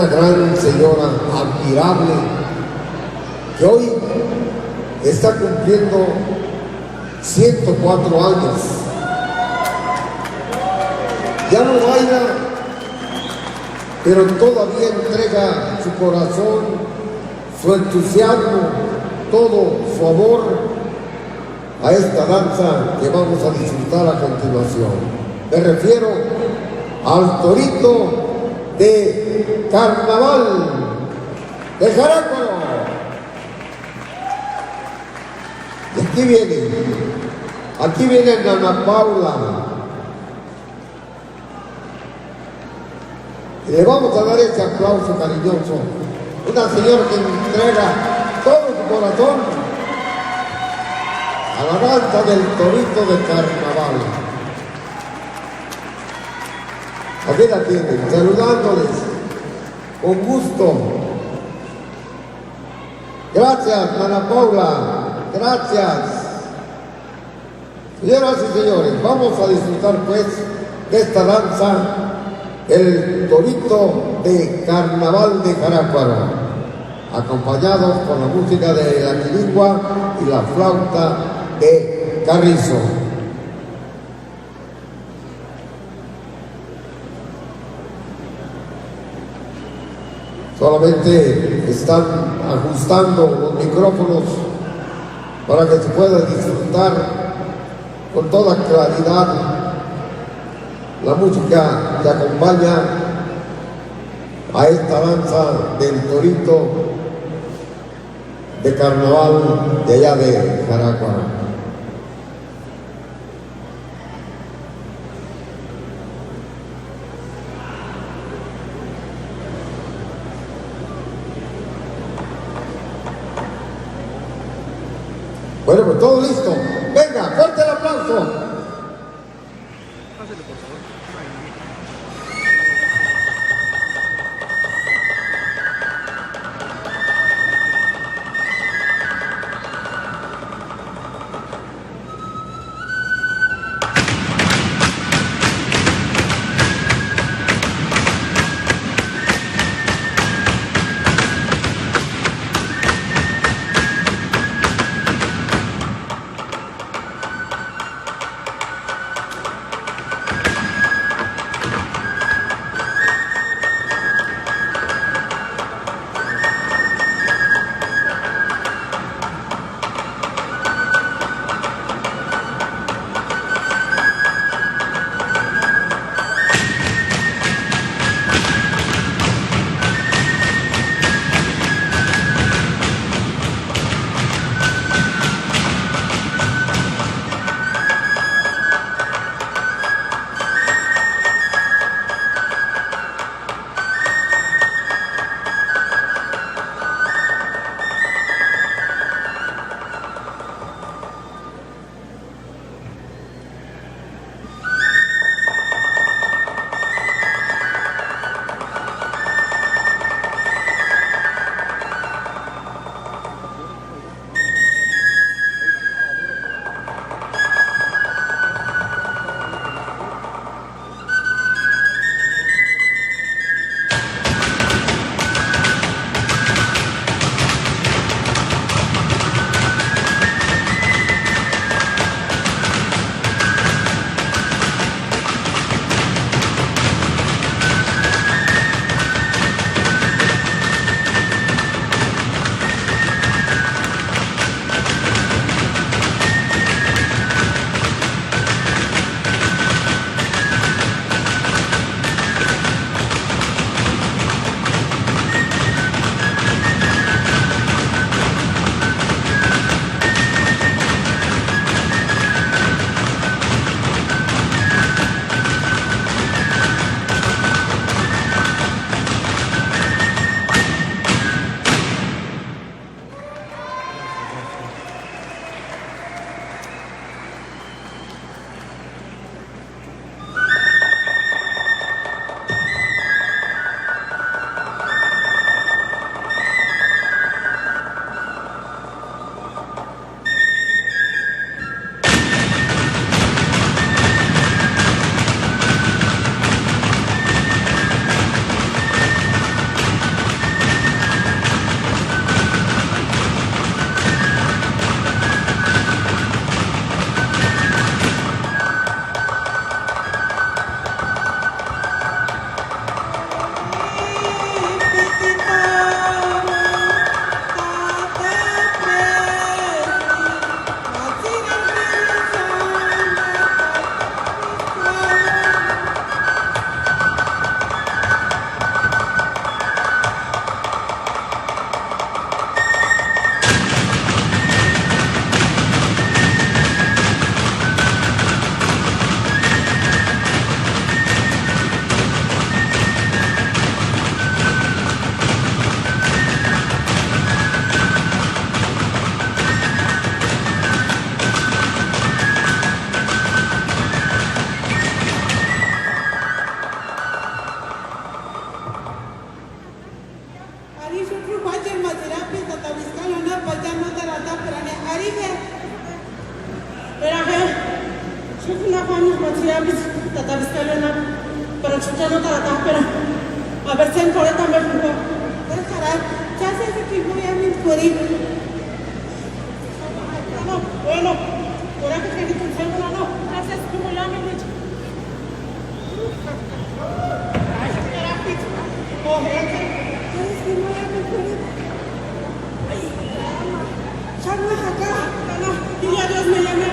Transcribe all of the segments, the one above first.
Una gran señora admirable que hoy está cumpliendo 104 años. Ya no baila, pero todavía entrega su corazón, su entusiasmo, todo su amor a esta danza que vamos a disfrutar a continuación. Me refiero al torito de Carnaval de Jarácuaro. Y aquí viene Ana Paula. Y le vamos a dar ese aplauso cariñoso. Una señora que entrega todo su corazón a la danza del torito de Carnaval. Aquí la tienen, saludándoles con gusto. Gracias, Ana Paula, gracias. Señoras y señores, vamos a disfrutar pues de esta danza, el torito de Carnaval de Jarácuaro, acompañados por la música de la quiligua y la flauta de Carrizo. Solamente están ajustando los micrófonos para que se pueda disfrutar con toda claridad la música que acompaña a esta danza del torito de Carnaval de allá de Jarácuaro. Bueno, pues todo listo. Venga, fuerte el aplauso. Pásale, por favor. Arifir Matirapi, Tataviscalona, Payano Tarata, Perane, Arifir. Peraje, Chukuna Panos Matirapi, Tataviscalona, pero Chutano Tarata, pero a ver si en Corea también fue. Pero caray, ya se hace que voy a mi curí. Bueno, por aquí que ni con no, gracias como la me dicho. Ay, Terapi. Oh, Salud acá, no, y ya Dios me llame.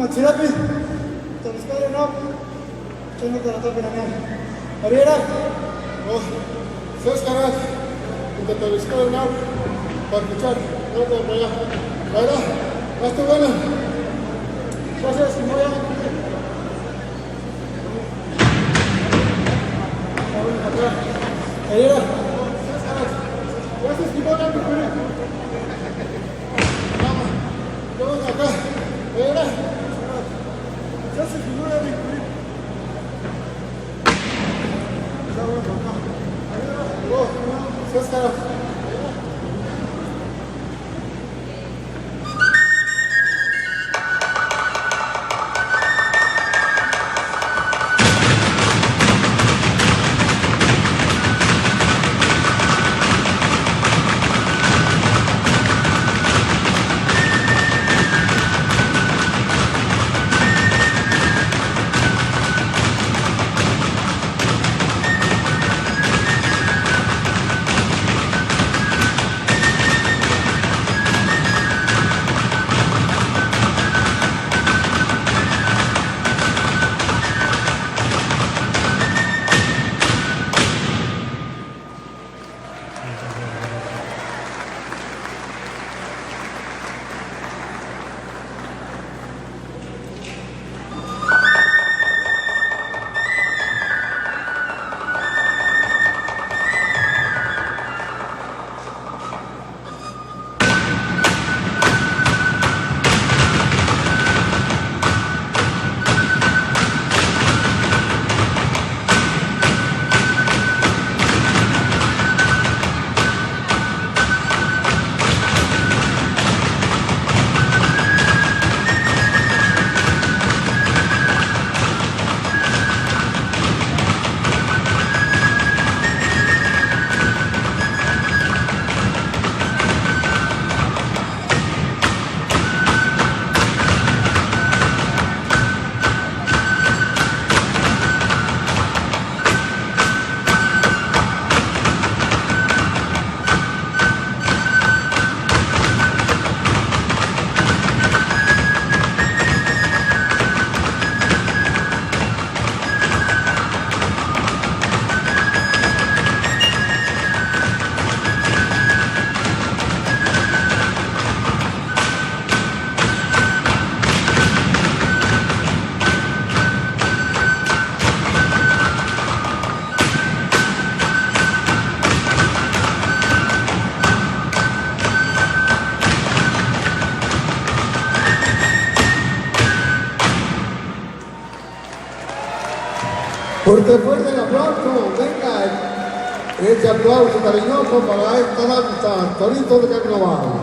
Matirapi, Tataviscalo no, Chano Tarata Penamian. Ariera, oh, Sescarat, Tataviscalo no, para escuchar, no te voy a. Bueno, hasta bueno. Gracias, Simoya. Ariera, Sescarat, gracias, Simoya. Vamos acá. Ariera. Ya se figura de incluir. Ya voy por acá. Oh, César. Fuerte, fuerte el aplauso. Venga, ese aplauso cariñoso para esta danza, torito de carnaval.